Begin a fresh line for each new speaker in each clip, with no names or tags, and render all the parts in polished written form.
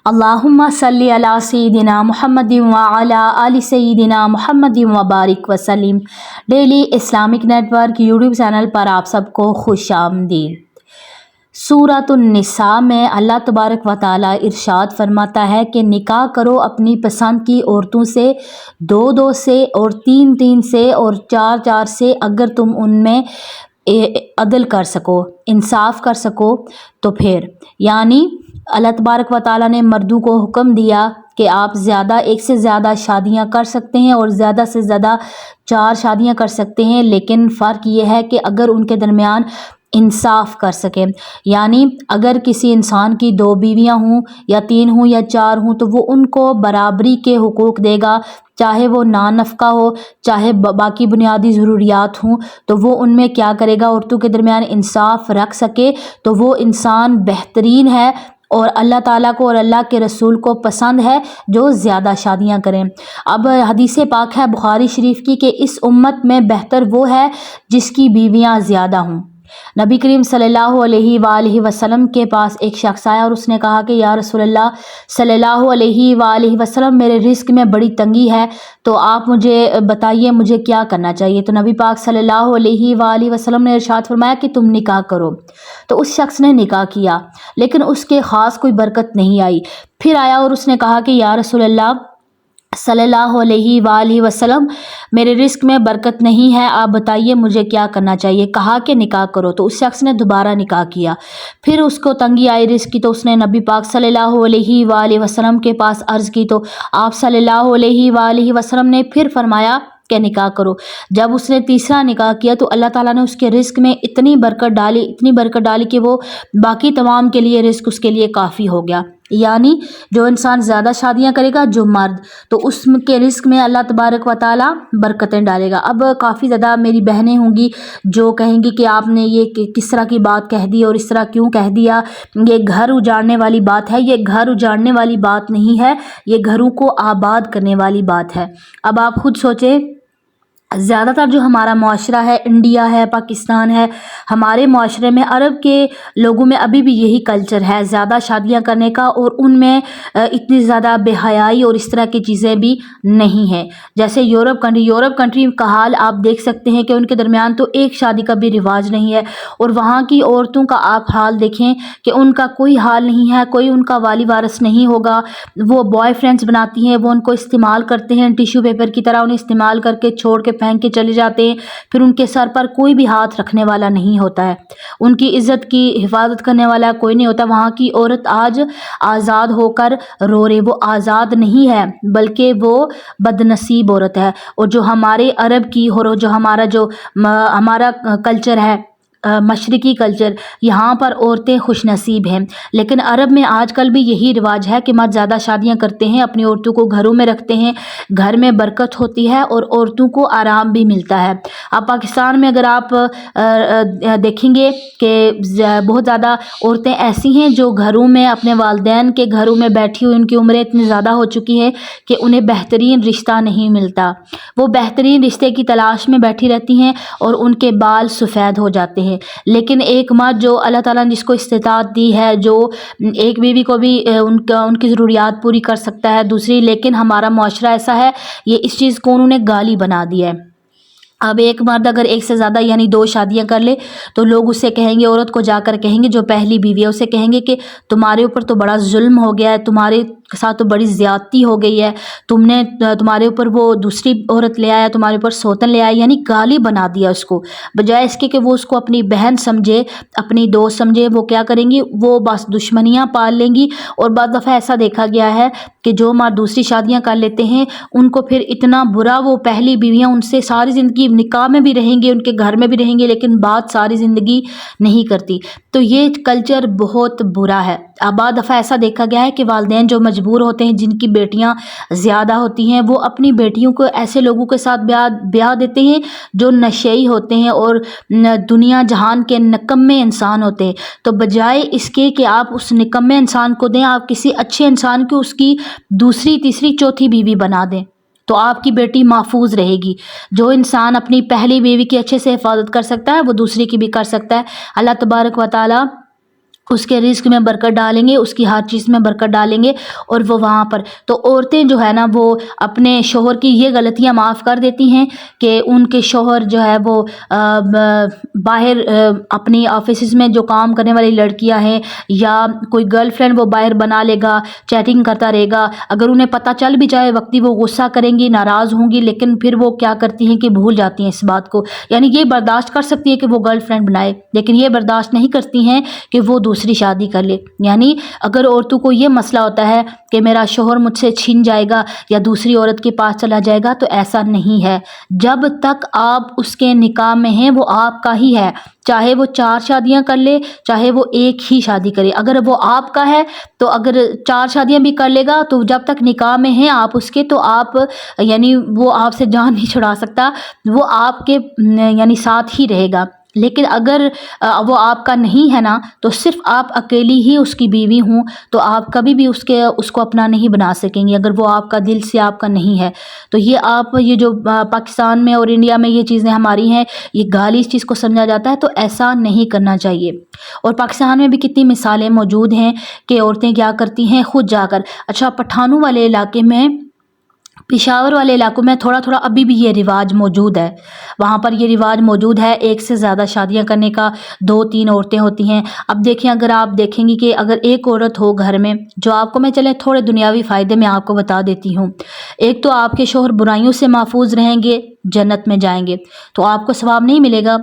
اللہم صلی علی سیدنا محمد وعلی آل سیدنا محمد وبارک وسلم۔ Daily Islamic network YouTube channel پر آپ سب کو خوش آمدید۔ سورۃ النساء میں اللہ تبارک و تعالی ارشاد فرماتا ہے کہ نکاح کرو اپنی پسند کی عورتوں سے، 2 سے اور 3 سے اور 4 سے، اگر تم ان میں عدل کر سکو، انصاف کر سکو تو پھر یعنی اللہ تبارک و تعالیٰ نے مردوں کو حکم دیا کہ آپ ایک سے زیادہ شادیاں کر سکتے ہیں اور زیادہ سے زیادہ 4 شادیاں کر سکتے ہیں، لیکن فرق یہ ہے کہ اگر ان کے درمیان انصاف کر سکیں، یعنی اگر کسی انسان کی 2 بیویاں ہوں یا 3 ہوں یا 4 ہوں تو وہ ان کو برابری کے حقوق دے گا، چاہے وہ نان نفقہ ہو، چاہے باقی بنیادی ضروریات ہوں، تو وہ ان میں کیا کرے گا، عورتوں کے درمیان انصاف رکھ سکے تو وہ انسان بہترین ہے اور اللہ تعالیٰ کو اور اللہ کے رسول کو پسند ہے جو زیادہ شادیاں کریں۔ اب حدیث پاک ہے بخاری شریف کی کہ اس امت میں بہتر وہ ہے جس کی بیویاں زیادہ ہوں۔ نبی کریم صلی اللہ علیہ وآلہ وسلم کے پاس ایک شخص آیا اور اس نے کہا کہ یا رسول اللہ صلی اللہ علیہ وآلہ وسلم، میرے رزق میں بڑی تنگی ہے تو آپ مجھے بتائیے مجھے کیا کرنا چاہیے۔ تو نبی پاک صلی اللہ علیہ وآلہ وسلم نے ارشاد فرمایا کہ تم نکاح کرو۔ تو اس شخص نے نکاح کیا لیکن اس کے خاص کوئی برکت نہیں آئی۔ پھر آیا اور اس نے کہا کہ یا رسول اللہ صلی اللہ علیہ وآلہ وسلم، میرے رزق میں برکت نہیں ہے، آپ بتائیے مجھے کیا کرنا چاہیے۔ کہا کہ نکاح کرو۔ تو اس شخص نے دوبارہ نکاح کیا، پھر اس کو تنگی آئی رزق کی تو اس نے نبی پاک صلی اللہ علیہ وآلہ وسلم کے پاس عرض کی تو آپ صلی اللہ علیہ وآلہ وسلم نے پھر فرمایا کہ نکاح کرو۔ جب اس نے تیسرا نکاح کیا تو اللہ تعالیٰ نے اس کے رزق میں اتنی برکت ڈالی کہ وہ باقی تمام کے لیے رزق اس کے لیے کافی ہو گیا۔ یعنی جو انسان زیادہ شادیاں کرے گا، جو مرد، تو اس کے رزق میں اللہ تبارک و تعالیٰ برکتیں ڈالے گا۔ اب کافی زیادہ میری بہنیں ہوں گی جو کہیں گی کہ آپ نے یہ کس طرح کی بات کہہ دی اور اس طرح کیوں کہہ دیا، یہ گھر اجاڑنے والی بات ہے۔ یہ گھر اجاڑنے والی بات نہیں ہے، یہ گھروں کو آباد کرنے والی بات ہے۔ اب آپ خود سوچیں، زیادہ تر جو ہمارا معاشرہ ہے، انڈیا ہے، پاکستان ہے، ہمارے معاشرے میں عرب کے لوگوں میں ابھی بھی یہی کلچر ہے زیادہ شادیاں کرنے کا، اور ان میں اتنی زیادہ بے حیائی اور اس طرح کی چیزیں بھی نہیں ہیں۔ جیسے یورپ کنٹری کا حال آپ دیکھ سکتے ہیں کہ ان کے درمیان تو ایک شادی کا بھی رواج نہیں ہے، اور وہاں کی عورتوں کا آپ حال دیکھیں کہ ان کا کوئی حال نہیں ہے، کوئی ان کا والی وارث نہیں ہوگا، وہ بوائے فرینڈز بناتی ہیں، وہ ان کو استعمال کرتے ہیں ٹیشو پیپر کی طرح، انہیں استعمال کر کے چھوڑ کے پھینک کے چلے جاتے ہیں، پھر ان کے سر پر کوئی بھی ہاتھ رکھنے والا نہیں ہوتا ہے، ان کی عزت کی حفاظت کرنے والا کوئی نہیں ہوتا۔ وہاں کی عورت آج آزاد ہو کر رو رہے، وہ آزاد نہیں ہے بلکہ وہ بد نصیب عورت ہے۔ اور جو ہمارے عرب کی اور جو ہمارا کلچر ہے، مشرقی کلچر، یہاں پر عورتیں خوش نصیب ہیں، لیکن عرب میں آج کل بھی یہی رواج ہے کہ مرد زیادہ شادیاں کرتے ہیں، اپنی عورتوں کو گھروں میں رکھتے ہیں، گھر میں برکت ہوتی ہے اور عورتوں کو آرام بھی ملتا ہے۔ اب پاکستان میں اگر آپ دیکھیں گے کہ بہت زیادہ عورتیں ایسی ہیں جو گھروں میں اپنے والدین کے گھروں میں بیٹھی ہوئی، ان کی عمریں اتنی زیادہ ہو چکی ہیں کہ انہیں بہترین رشتہ نہیں ملتا، وہ بہترین رشتے کی تلاش میں بیٹھی رہتی ہیں اور ان کے بال سفید ہو جاتے ہیں۔ لیکن ایک مرد جو اللہ تعالیٰ نے جس کو استطاعت دی ہے، جو ایک بیوی کو بھی ان کی ضروریات پوری کر سکتا ہے، دوسری، لیکن ہمارا معاشرہ ایسا ہے، یہ اس چیز کو انہوں نے گالی بنا دی ہے۔ اب ایک مرد اگر 1 سے زیادہ یعنی 2 شادیاں کر لے تو لوگ اسے کہیں گے، عورت کو جا کر کہیں گے جو پہلی بیوی ہے اسے کہیں گے کہ تمہارے اوپر تو بڑا ظلم ہو گیا ہے، تمہارے ساتھ تو بڑی زیادتی ہو گئی ہے، تمہارے اوپر وہ دوسری عورت لے آیا، تمہارے اوپر سوتن لے آیا، یعنی گالی بنا دیا اس کو، بجائے اس کے کہ وہ اس کو اپنی بہن سمجھے، اپنی دوست سمجھے، وہ کیا کریں گی، وہ بس دشمنیاں پال لیں گی۔ اور بعض دفعہ ایسا دیکھا گیا ہے کہ جو مرد دوسری شادیاں کر لیتے ہیں ان کو پھر اتنا برا، وہ پہلی بیویاں ان سے ساری زندگی نکاح میں بھی رہیں گے، ان کے گھر میں بھی رہیں گے، لیکن بات ساری زندگی نہیں کرتی۔ تو یہ کلچر بہت برا ہے۔ اب بعض دفعہ ایسا دیکھا گیا ہے کہ والدین جو مجبور ہوتے ہیں، جن کی بیٹیاں زیادہ ہوتی ہیں، وہ اپنی بیٹیوں کو ایسے لوگوں کے ساتھ بیاہ دیتے ہیں جو نشئی ہوتے ہیں اور دنیا جہان کے نکمے انسان ہوتے ہیں۔ تو بجائے اس کے کہ آپ اس نکمے انسان کو دیں، آپ کسی اچھے انسان کو اس کی دوسری، تیسری، چوتھی بیوی بنا دیں تو آپ کی بیٹی محفوظ رہے گی۔ جو انسان اپنی پہلی بیوی کی اچھے سے حفاظت کر سکتا ہے وہ دوسری کی بھی کر سکتا ہے۔ اللہ تبارک و تعالیٰ اس کے رزق میں برکت ڈالیں گے، اس کی ہر چیز میں برکت ڈالیں گے، اور وہ وہاں پر تو عورتیں جو ہے نا وہ اپنے شوہر کی یہ غلطیاں معاف کر دیتی ہیں کہ ان کے شوہر جو ہے وہ باہر اپنی آفیسز میں جو کام کرنے والی لڑکیاں ہیں یا کوئی گرل فرینڈ وہ باہر بنا لے گا، چیٹنگ کرتا رہے گا، اگر انہیں پتہ چل بھی جائے وقتی وہ غصہ کریں گی، ناراض ہوں گی، لیکن پھر وہ کیا کرتی ہیں کہ بھول جاتی ہیں اس بات کو، یعنی یہ برداشت کر سکتی ہے کہ وہ گرل فرینڈ بنائے، لیکن یہ برداشت نہیں کرتی ہیں کہ وہ دوسری شادی کر لے۔ یعنی اگر عورتوں کو یہ مسئلہ ہوتا ہے کہ میرا شوہر مجھ سے چھن جائے گا یا دوسری عورت کے پاس چلا جائے گا، تو ایسا نہیں ہے، جب تک آپ اس کے نکاح میں ہیں وہ آپ کا ہی ہے، چاہے وہ 4 شادیاں کر لے، چاہے وہ ایک ہی شادی کرے، اگر وہ آپ کا ہے تو اگر 4 شادیاں بھی کر لے گا تو جب تک نکاح میں ہیں آپ اس کے، تو آپ یعنی وہ آپ سے جان نہیں چھڑا سکتا، وہ آپ کے یعنی ساتھ ہی رہے گا۔ لیکن اگر وہ آپ کا نہیں ہے نا، تو صرف آپ اکیلی ہی اس کی بیوی ہوں، تو آپ کبھی بھی اس کو اپنا نہیں بنا سکیں گے اگر وہ آپ کا دل سے آپ کا نہیں ہے۔ تو یہ جو پاکستان میں اور انڈیا میں یہ چیزیں ہماری ہیں، یہ گالی اس چیز کو سمجھا جاتا ہے، تو ایسا نہیں کرنا چاہیے۔ اور پاکستان میں بھی کتنی مثالیں موجود ہیں کہ عورتیں کیا کرتی ہیں خود جا کر، اچھا پٹھانوں والے علاقے میں، پشاور والے علاقوں میں تھوڑا تھوڑا ابھی بھی یہ رواج موجود ہے، وہاں پر یہ رواج موجود ہے ایک سے زیادہ شادیاں کرنے کا، 2-3 عورتیں ہوتی ہیں۔ اب دیکھیں، اگر آپ دیکھیں گی کہ اگر ایک عورت ہو گھر میں، جو آپ کو میں چلیں تھوڑے دنیاوی فائدے میں آپ کو بتا دیتی ہوں، ایک تو آپ کے شوہر برائیوں سے محفوظ رہیں گے، جنت میں جائیں گے تو آپ کو ثواب نہیں ملے گا،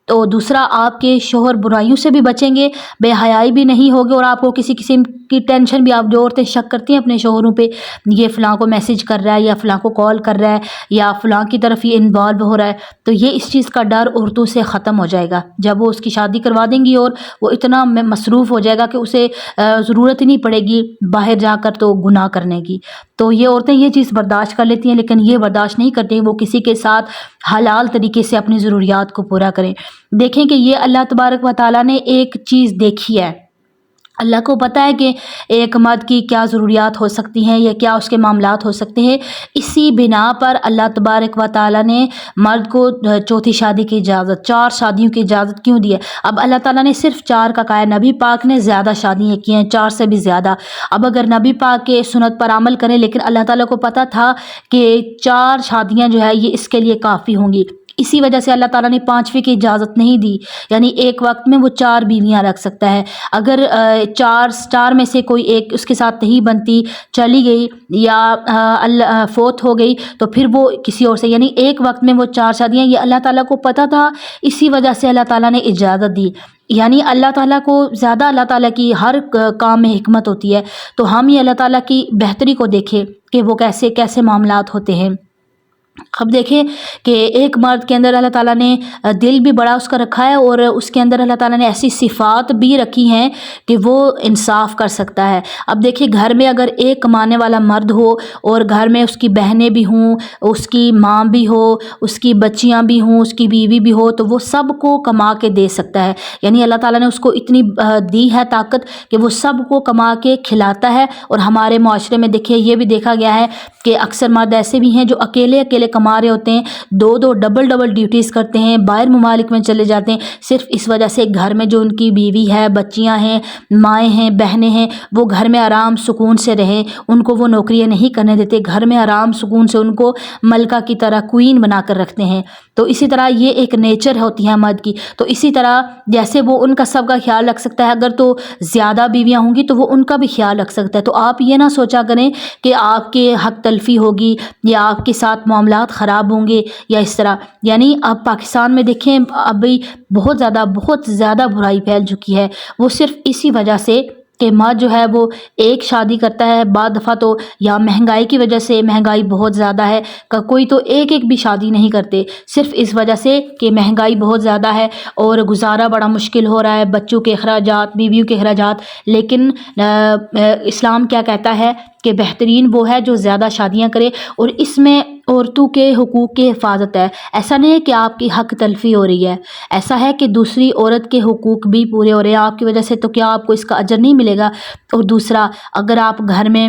تو دوسرا آپ کے شوہر برائیوں سے بھی بچیں گے، بے حیائی بھی نہیں ہوگی، اور آپ کو کسی قسم کی ٹینشن بھی، آپ جو عورتیں شک کرتی ہیں اپنے شوہروں پہ، یہ فلاں کو میسج کر رہا ہے یا فلاں کو کال کر رہا ہے یا فلاں کی طرف یہ انوالو ہو رہا ہے، تو یہ اس چیز کا ڈر عورتوں سے ختم ہو جائے گا جب وہ اس کی شادی کروا دیں گی، اور وہ اتنا مصروف ہو جائے گا کہ اسے ضرورت ہی نہیں پڑے گی باہر جا کر تو گناہ کرنے کی۔ تو یہ عورتیں یہ چیز برداشت کر لیتی ہیں، لیکن یہ برداشت نہیں کرتی وہ کسی کے ساتھ حلال طریقے سے اپنی ضروریات کو پورا کریں۔ دیکھیں کہ یہ اللہ تبارک و تعالیٰ نے ایک چیز دیکھی ہے، اللہ کو پتہ ہے کہ ایک مرد کی کیا ضروریات ہو سکتی ہیں یا کیا اس کے معاملات ہو سکتے ہیں، اسی بنا پر اللہ تبارک و تعالیٰ نے مرد کو 4تھی شادی کی اجازت، 4 شادیوں کی اجازت کیوں دی ہے؟ اب اللہ تعالیٰ نے صرف 4 کا کہا ہے، نبی پاک نے زیادہ شادیاں کی ہیں، 4 سے بھی زیادہ۔ اب اگر نبی پاک کے سنت پر عمل کریں، لیکن اللہ تعالیٰ کو پتہ تھا کہ 4 شادیاں جو ہے یہ اس کے لیے کافی ہوں گی، اسی وجہ سے اللہ تعالیٰ نے 5ویں کی اجازت نہیں دی، یعنی ایک وقت میں وہ 4 بیویاں رکھ سکتا ہے۔ اگر 4 میں سے کوئی ایک اس کے ساتھ نہیں بنتی، چلی گئی یا فوت ہو گئی، تو پھر وہ کسی اور سے، یعنی ایک وقت میں وہ 4 شادیاں، یہ اللہ تعالیٰ کو پتہ تھا، اسی وجہ سے اللہ تعالیٰ نے اجازت دی۔ یعنی اللہ تعالیٰ کو زیادہ، اللہ تعالیٰ کی ہر کام میں حکمت ہوتی ہے، تو ہم یہ اللہ تعالیٰ کی بہتری کو دیکھیں کہ وہ کیسے کیسے معاملات ہوتے ہیں۔ اب دیکھیں کہ ایک مرد کے اندر اللہ تعالیٰ نے دل بھی بڑا اس کا رکھا ہے، اور اس کے اندر اللہ تعالیٰ نے ایسی صفات بھی رکھی ہیں کہ وہ انصاف کر سکتا ہے۔ اب دیکھیں گھر میں اگر ایک کمانے والا مرد ہو اور گھر میں اس کی بہنیں بھی ہوں، اس کی ماں بھی ہو، اس کی بچیاں بھی ہوں، اس کی بیوی بھی ہو، تو وہ سب کو کما کے دے سکتا ہے، یعنی اللہ تعالیٰ نے اس کو اتنی دی ہے طاقت کہ وہ سب کو کما کے کھلاتا ہے۔ اور ہمارے معاشرے میں دیکھیں یہ بھی دیکھا گیا ہے کہ اکثر مرد ایسے بھی ہیں جو اکیلے کما رہے ہوتے ہیں، 2 ڈبل ڈیوٹیز کرتے ہیں، باہر ممالک میں چلے جاتے ہیں، صرف اس وجہ سے گھر میں جو ان کی بیوی ہے، بچیاں ہیں، مائیں ہیں، بہنیں ہیں، وہ گھر میں آرام سکون سے رہیں، ان کو وہ نوکریاں نہیں کرنے دیتے، گھر میں آرام سکون سے ان کو ملکہ کی طرح کوئین بنا کر رکھتے ہیں۔ تو اسی طرح یہ ایک نیچر ہوتی ہے مرد کی، تو اسی طرح جیسے وہ ان کا سب کا خیال رکھ سکتا ہے، اگر تو زیادہ بیویاں ہوں گی تو وہ ان کا بھی خیال رکھ سکتا ہے۔ تو آپ یہ نہ سوچا کریں کہ آپ کے حق تلفی ہوگی یا آپ کے ساتھ معاملات خراب ہوں گے یا اس طرح، یعنی اب پاکستان میں دیکھیں ابھی بہت زیادہ برائی پھیل چکی ہے، وہ صرف اسی وجہ سے کہ مرد جو ہے وہ ایک شادی کرتا ہے، بعض دفعہ تو یا مہنگائی کی وجہ سے، مہنگائی بہت زیادہ ہے، کوئی تو ایک بھی شادی نہیں کرتے، صرف اس وجہ سے کہ مہنگائی بہت زیادہ ہے اور گزارا بڑا مشکل ہو رہا ہے، بچوں کے اخراجات، بیویوں کے اخراجات۔ لیکن اسلام کیا کہتا ہے کہ بہترین وہ ہے جو زیادہ شادیاں کرے، اور اس میں عورتوں کے حقوق کی حفاظت ہے۔ ایسا نہیں ہے کہ آپ کی حق تلفی ہو رہی ہے، ایسا ہے کہ دوسری عورت کے حقوق بھی پورے ہو رہے ہیں آپ کی وجہ سے، تو کیا آپ کو اس کا اجر نہیں ملے گا؟ اور دوسرا، اگر آپ گھر میں